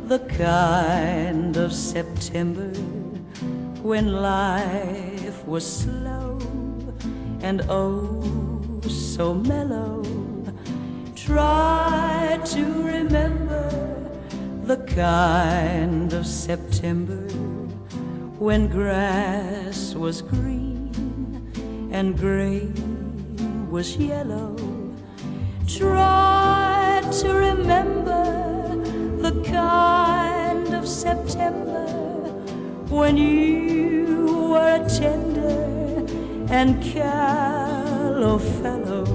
the kind of September when life was slow and oh so mellow. Try to remember the kind of September when grass was green and grain was yellow. Try to remember the kind of September when you were a tender and callow fellow.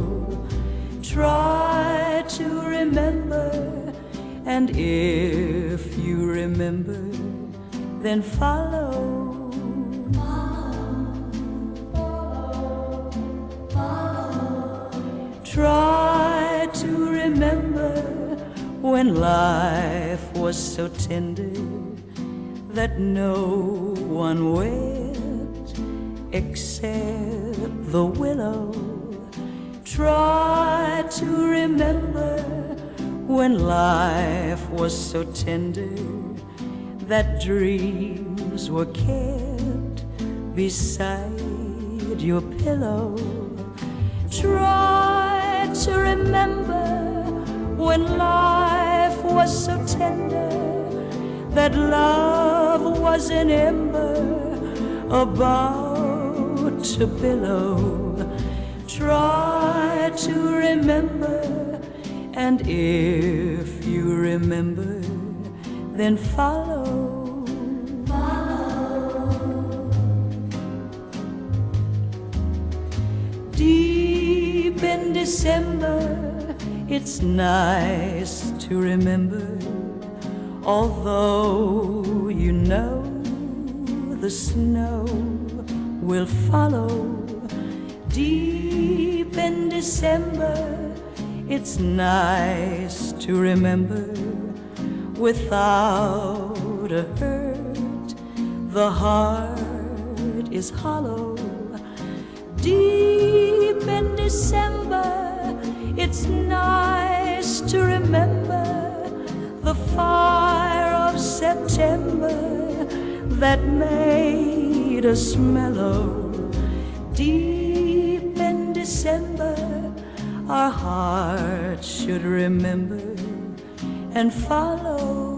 Try to remember, and if you remember, then follow. Try to remember when life was so tender that no one wept except the willow. Try to remember when life was so tender that dreams were kept beside your pillow. Try to remember when life was so tender that love was an ember about to billow. Try to remember, and if you remember, then follow. Deep in December, it's nice to remember, although you know the snow will follow. Deep in December, it's nice to remember, without a hurt, the heart is hollow. Deep in December, it's nice to remember the fire of September that made us mellow. Deep in December, our hearts should remember and follow.